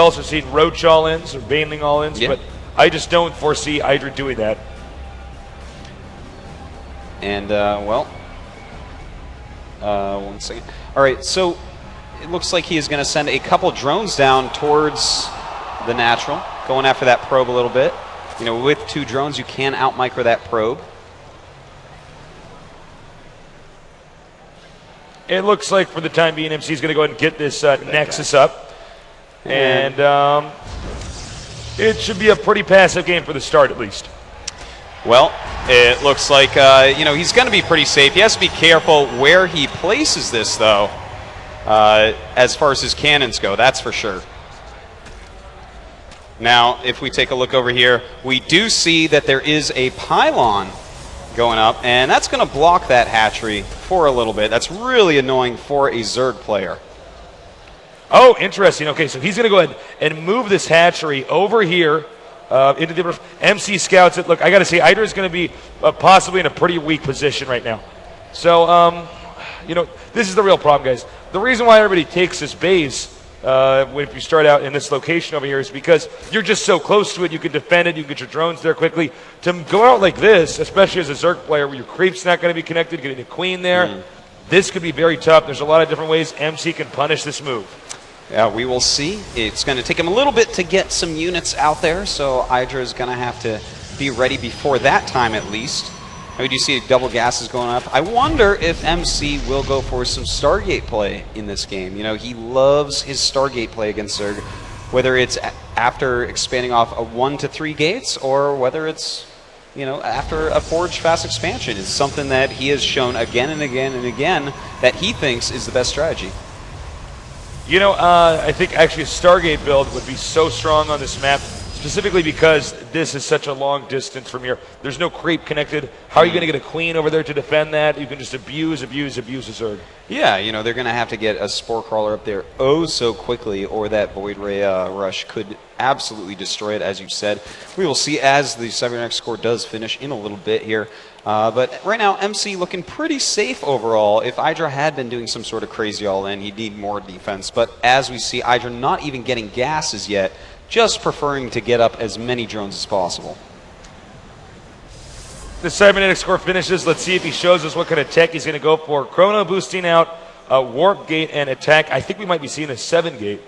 also seen Roach all-ins or Baneling all-ins, yeah. but I just don't foresee Idra doing that. And, well, 1 second. All right, so it looks like he is going to send a couple drones down towards the natural, going after that probe a little bit. You know, with 2 drones, you can out-micro that probe. It looks like for the time being, MC is going to go ahead and get this Nexus up. And it should be a pretty passive game for the start, at least. Well, it looks like, you know, he's going to be pretty safe. He has to be careful where he places this, though, as far as his cannons go, that's for sure. Now, if we take a look over here, we do see that there is a pylon going up, and that's going to block that hatchery for a little bit. That's really annoying for a Zerg player. Oh, interesting. Okay, so he's going to go ahead and move this hatchery over here into the MC scouts it. Look, I got to say, Idra is going to be possibly in a pretty weak position right now. So, you know, this is the real problem, guys. The reason why everybody takes this base if you start out in this location over here is because you're just so close to it. You can defend it. You can get your drones there quickly. To go out like this, especially as a Zerg player where your creep's not going to be connected, getting a queen there, this could be very tough. There's a lot of different ways MC can punish this move. Yeah, we will see. It's going to take him a little bit to get some units out there, so Idra is going to have to be ready before that time at least. We do see double gases going up. I wonder if MC will go for some Stargate play in this game. You know, he loves his Stargate play against Zerg, whether it's after expanding off a 1 to 3 gates or whether it's, you know, after a Forge fast expansion. It's something that he has shown again and again and again that he thinks is the best strategy. You know, I think actually a Stargate build would be so strong on this map, specifically because this is such a long distance from here. There's no creep connected. How are you going to get a queen over there to defend that? You can just abuse a Zerg. Yeah, you know, they're going to have to get a Spore Crawler up there oh so quickly, or that Void Ray rush could absolutely destroy it, as you said. We will see as the Cybernetic score does finish in a little bit here. But right now, MC looking pretty safe overall. If Idra had been doing some sort of crazy all-in, he'd need more defense. But as we see, Idra not even getting gases yet, just preferring to get up as many drones as possible. The Cybernetic score finishes. Let's see if he shows us what kind of tech he's going to go for. Chrono boosting out, Warp Gate, and Attack. I think we might be seeing a 7 gate.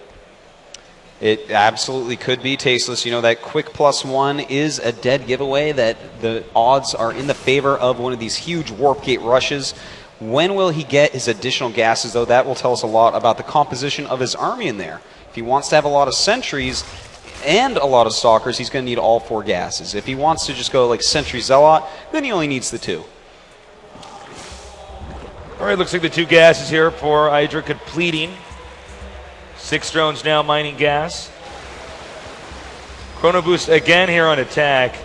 It absolutely could be tasteless. You know, that quick +1 is a dead giveaway, that the odds are in the favor of one of these huge Warp Gate rushes. When will he get his additional gases, though? That will tell us a lot about the composition of his army in there. If he wants to have a lot of sentries and a lot of stalkers, he's going to need all 4 gases. If he wants to just go like Sentry Zealot, then he only needs the 2. All right, looks like the 2 gases here for Idra completing. 6 drones now mining gas. Chrono boost again here on Attack.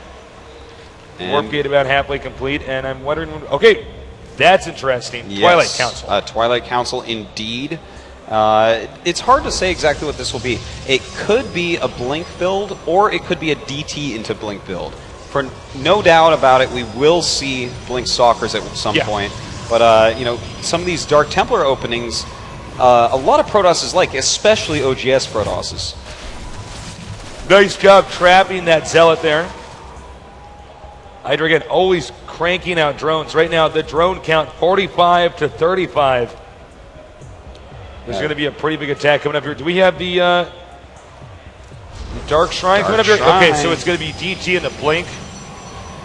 Warp Gate about halfway complete, and I'm wondering, okay, that's interesting. Yes, Twilight Council. Twilight Council indeed. It's hard to say exactly what this will be. It could be a Blink build, or it could be a DT into Blink build. For no doubt about it, we will see Blink Stalkers at some point. But, you know, some of these Dark Templar openings, a lot of Protosses like, especially oGs Protosses. Nice job trapping that Zealot there. Idra again always cranking out drones. Right now, the drone count 45 to 35. There's going to be a pretty big attack coming up here. Do we have the Dark Shrine coming up here? Okay, so it's going to be DT and the Blink.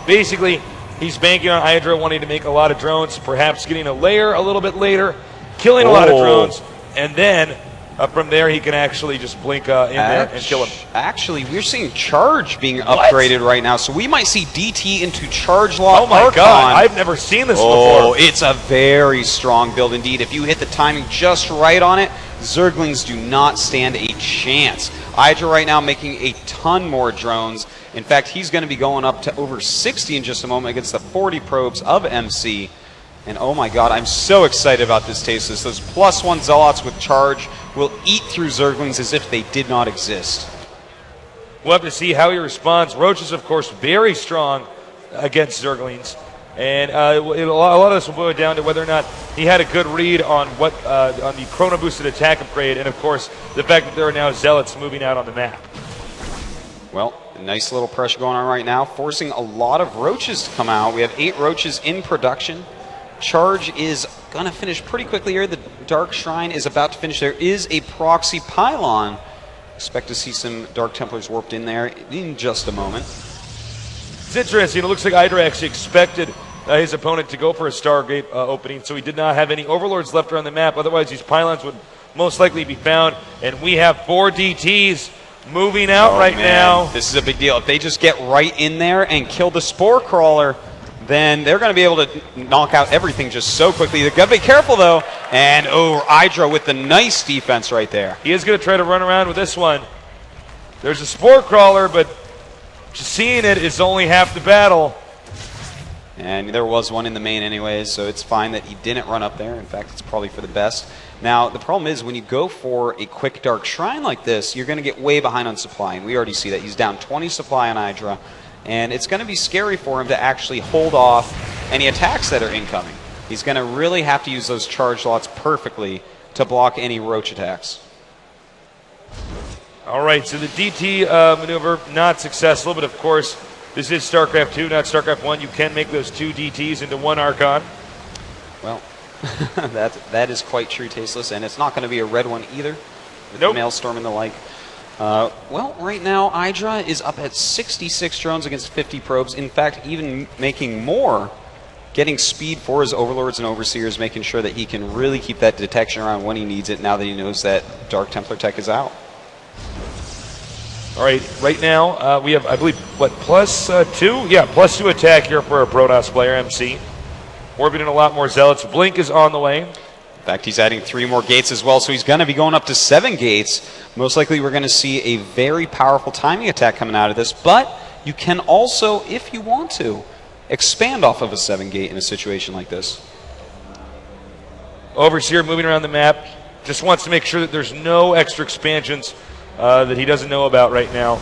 Basically, he's banking on Idra wanting to make a lot of drones, perhaps getting a layer a little bit later, killing a lot of drones, and then from there he can actually just blink in there and kill him. Actually, we're seeing Charge being upgraded right now, so we might see DT into Charge Lock. Oh my god, I've never seen this before. Oh, it's a very strong build indeed. If you hit the timing just right on it, Zerglings do not stand a chance. Idra right now making a ton more drones. In fact, he's going to be going up to over 60 in just a moment against the 40 probes of MC. And oh my god, I'm so excited about this Tasteless. Those +1 Zealots with Charge will eat through Zerglings as if they did not exist. We'll have to see how he responds. Roach is, of course, very strong against Zerglings. And a lot of this will boil down to whether or not he had a good read on what on the chrono boosted attack upgrade, and of course the fact that there are now zealots moving out on the map. Well, a nice little pressure going on right now, forcing a lot of roaches to come out. We have 8 roaches in production. Charge is going to finish pretty quickly here. The Dark Shrine is about to finish. There is a proxy pylon. Expect to see some Dark Templars warped in there in just a moment. It's interesting. It looks like Idra actually expected his opponent to go for a Stargate opening, so he did not have any Overlords left around the map. Otherwise, these pylons would most likely be found. And we have 4 DTs moving out now. This is a big deal. If they just get right in there and kill the Spore Crawler, then they're going to be able to knock out everything just so quickly. They've got to be careful, though. And, Idra with the nice defense right there. He is going to try to run around with this one. There's a Spore Crawler, but just seeing it is only half the battle. And there was one in the main anyways, so it's fine that he didn't run up there. In fact, it's probably for the best. Now, the problem is when you go for a quick Dark Shrine like this, you're going to get way behind on supply. And we already see that. He's down 20 supply on Idra. And it's going to be scary for him to actually hold off any attacks that are incoming. He's going to really have to use those charge lots perfectly to block any roach attacks. All right, so the DT maneuver, not successful, but of course, this is StarCraft 2, not StarCraft 1. You can make those 2 DTs into 1 Archon. Well, that is quite true, Tasteless, and it's not going to be a red one either, with nope. Maelstrom and the like. Well, right now, Idra is up at 66 drones against 50 probes. In fact, even making more, getting speed for his Overlords and Overseers, making sure that he can really keep that detection around when he needs it now that he knows that Dark Templar tech is out. All right now we have, I believe, what, +2? Yeah, +2 attack here for a Protoss player, MC. Orbiting a lot more Zealots. Blink is on the way. In fact, he's adding 3 more gates as well, so he's going to be going up to 7 gates. Most likely we're going to see a very powerful timing attack coming out of this, but you can also, if you want to, expand off of a 7 gate in a situation like this. Overseer moving around the map. Just wants to make sure that there's no extra expansions that he doesn't know about right now.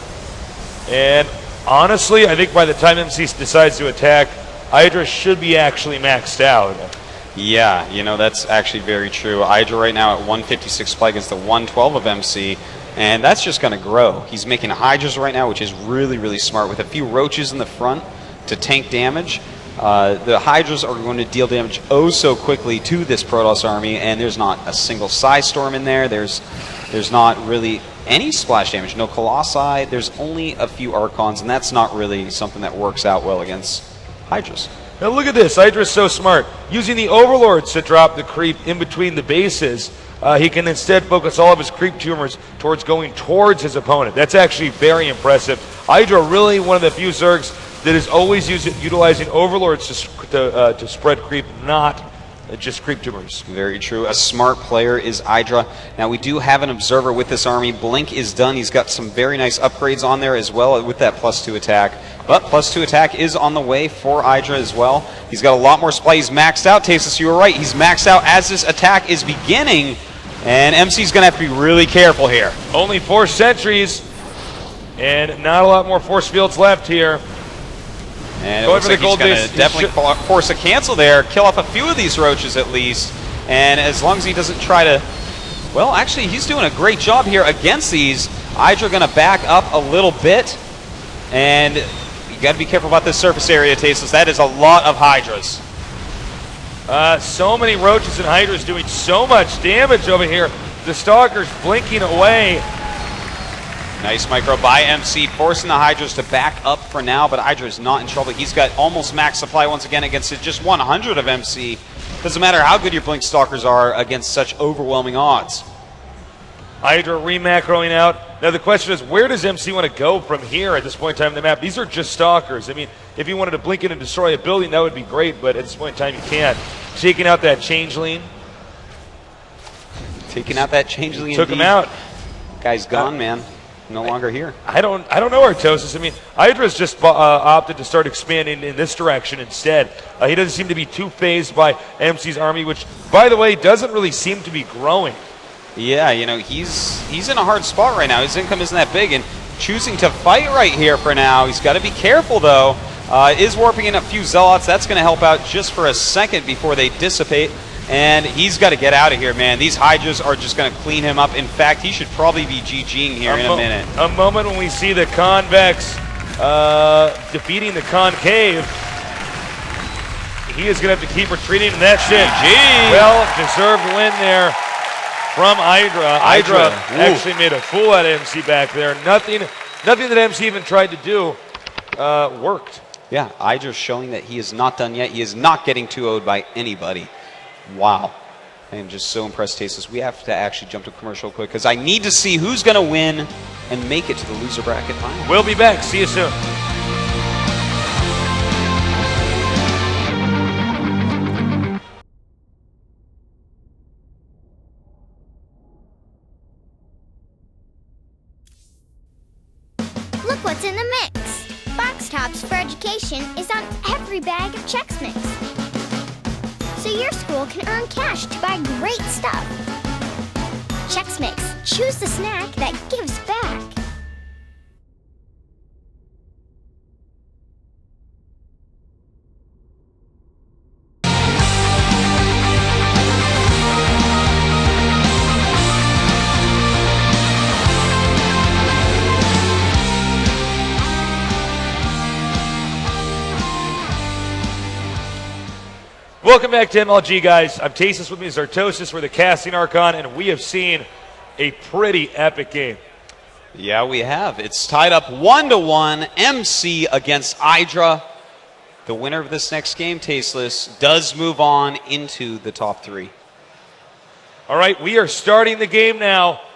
And honestly, I think by the time MC decides to attack, Idra should be actually maxed out. Yeah, you know, that's actually very true. Idra right now at 156 supply against the 112 of MC, and that's just going to grow. He's making Hydras right now, which is really, really smart, with a few Roaches in the front to tank damage. The Hydras are going to deal damage oh so quickly to this Protoss army, and there's not a single Psy Storm in there. There's not really any splash damage, no Colossi. There's only a few Archons, and that's not really something that works out well against Hydras. Now look at this, Idra's so smart. Using the Overlords to drop the creep in between the bases, he can instead focus all of his creep tumors towards going towards his opponent. That's actually very impressive. Idra really one of the few Zergs that is always utilizing Overlords to spread creep, not just creep tumors. Very true. A smart player is Idra. Now we do have an observer with this army. Blink is done. He's got some very nice upgrades on there as well with that +2 attack. But +2 attack is on the way for Idra as well. He's got a lot more supply. He's maxed out, Tasteless. You were right. He's maxed out as this attack is beginning. And MC's going to have to be really careful here. Only 4 sentries and not a lot more force fields left here. And it looks like he's going to definitely force a cancel there, kill off a few of these Roaches at least. And as long as he doesn't try to... Well, actually, he's doing a great job here against these. Idra going to back up a little bit. And you got to be careful about this surface area, Tasteless. That is a lot of Hydras. So many Roaches and Hydras doing so much damage over here. The Stalkers blinking away. Nice micro by MC, forcing the Hydras to back up for now, but Idra is not in trouble. He's got almost max supply once again against just 100 of MC. Doesn't matter how good your Blink Stalkers are against such overwhelming odds. Idra re-macroing out. Now the question is, where does MC want to go from here at this point in time in the map? These are just Stalkers. I mean, if you wanted to blink in and destroy a building, that would be great, but at this point in time you can't. Taking out that Changeling. Taking out that Changeling. Took him out. Guy's gone, man. No longer here. I don't know, Artosis. I mean, Idra's just opted to start expanding in this direction instead. He doesn't seem to be too phased by MC's army, which, by the way, doesn't really seem to be growing. Yeah, you know, he's in a hard spot right now. His income isn't that big, and choosing to fight right here for now. He's got to be careful, though. Is warping in a few Zealots. That's going to help out just for a second before they dissipate. And he's got to get out of here, man. These Hydras are just going to clean him up. In fact, he should probably be GGing here in a minute. A moment when we see the Convex defeating the Concave. He is going to have to keep retreating, and that's it. Well-deserved win there from Idra. Idra actually made a fool out of MC back there. Nothing that MC even tried to do worked. Yeah, Idra's showing that he is not done yet. He is not getting 2-0'd by anybody. Wow. I am just so impressed, Tasteless. We have to actually jump to commercial quick because I need to see who's going to win and make it to the loser bracket final. We'll be back. See you soon. Look what's in the mix. Box Tops for Education is on every bag of Chex Mix. So your school can earn cash to buy great stuff. Chex Mix. Choose the snack that gives back. Welcome back to MLG, guys. I'm Tasteless, with me is Artosis. We're the Casting Archon, and we have seen a pretty epic game. Yeah, we have. It's tied up 1-1, MC against Idra. The winner of this next game, Tasteless, does move on into the top 3. All right, we are starting the game now.